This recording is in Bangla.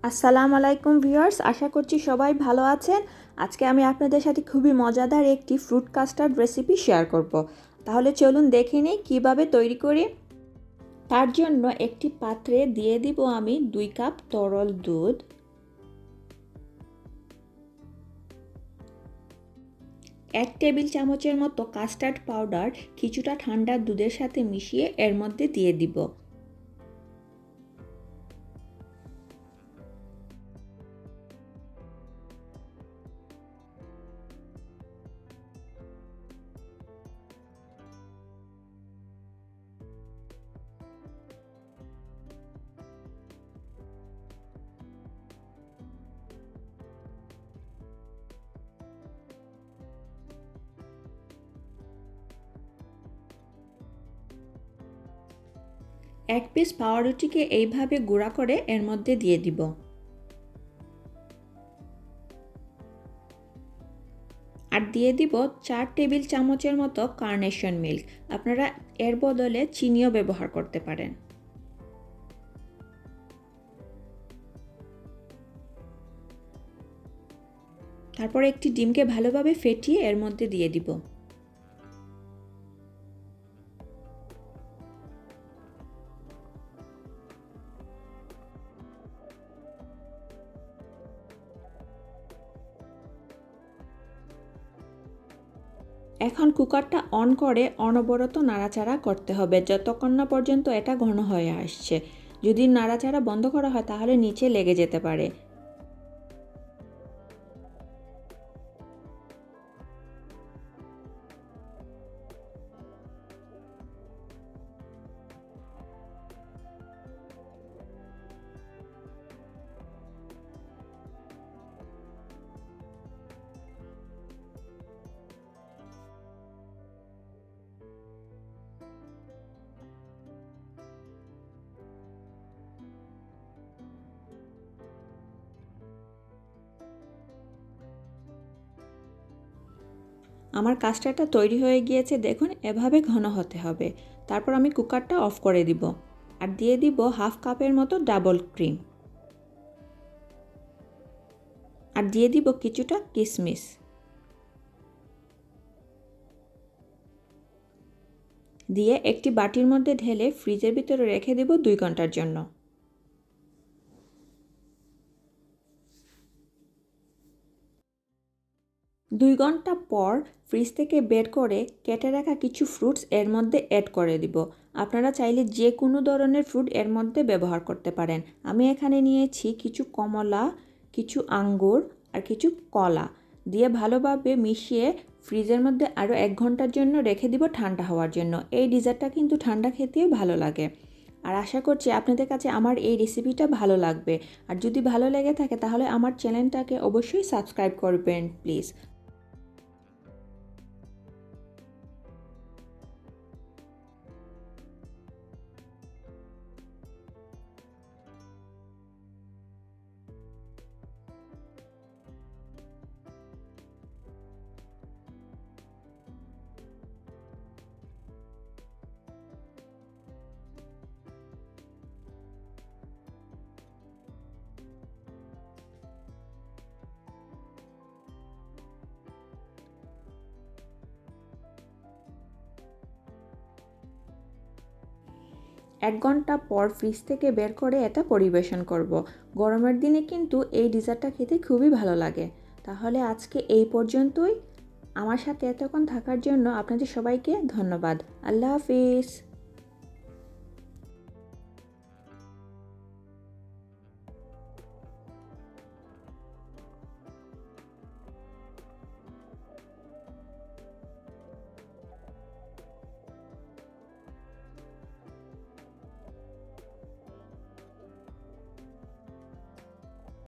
আসসালামু আলাইকুম ভিউয়ার্স, আশা করছি সবাই ভালো আছেন। আজকে আমি আপনাদের সাথে খুবই মজাদার একটি ফ্রুট কাস্টার্ড রেসিপি শেয়ার করব। তাহলে চলুন দেখে নিই কীভাবে তৈরি করি। তার জন্য একটি পাত্রে দিয়ে দিব আমি 2 কাপ তরল দুধ, 1 টেবিল চামচের মতো কাস্টার্ড পাউডার কিছুটা ঠান্ডা দুধের সাথে মিশিয়ে এর মধ্যে দিয়ে দিব। এক পিস পাউরুটিকে এইভাবে গুঁড়া করে এর মধ্যে দিয়ে দিব। আর দিয়ে দিব 4 টেবিল চামচের মতো কার্নেশন মিল্ক। আপনারা এর বদলে চিনিও ব্যবহার করতে পারেন। তারপর একটি ডিমকে ভালোভাবে ফেটিয়ে এর মধ্যে দিয়ে দিব। এখন কুকারটা অন করে অনবরত নাড়াচাড়া করতে হবে যতক্ষণ না পর্যন্ত এটা ঘন হয়ে আসছে। যদি নাড়াচাড়া বন্ধ করা হয় তাহলে নিচে লেগে যেতে পারে। আমার কাস্টারটা তৈরি হয়ে গিয়েছে, দেখুন এভাবে ঘন হতে হবে। তারপর আমি কুকারটা অফ করে দিব আর দিয়ে দিব হাফ কাপের মতো ডাবল ক্রিম আর দিয়ে দিব কিছুটা কিশমিশ। দিয়ে একটি বাটির মধ্যে ঢেলে ফ্রিজের ভিতরে রেখে দিব 2 ঘন্টার জন্য। 2 ঘন্টা পর ফ্রিজ থেকে বের করে কেটে রাখা কিছু ফ্রুটস এর মধ্যে অ্যাড করে দিব। আপনারা চাইলে যে কোনো ধরনের ফ্রুট এর মধ্যে ব্যবহার করতে পারেন। আমি এখানে নিয়েছি কিছু কমলা, কিছু আঙ্গুর আর কিছু কলা দিয়ে ভালোভাবে মিশিয়ে ফ্রিজের মধ্যে আরও 1 ঘন্টার জন্য রেখে দিব ঠান্ডা হওয়ার জন্য। এই ডিজার্টটা কিন্তু ঠান্ডা খেতেও ভালো লাগে। আর আশা করছি আপনাদের কাছে আমার এই রেসিপিটা ভালো লাগবে। আর যদি ভালো লেগে থাকে তাহলে আমার চ্যানেলটাকে অবশ্যই সাবস্ক্রাইব করবেন প্লিজ। 1 ঘন্টা পর ফ্রিজ থেকে বের করে এটা পরিবেশন করব। গরমের দিনে কিন্তু এই ডিজার্টটা খেতে খুবই ভালো লাগে। তাহলে আজকে এই পর্যন্তই। আমার সাথে এতক্ষণ থাকার জন্য আপনাদের সবাইকে ধন্যবাদ। আল্লাহ হাফিজ।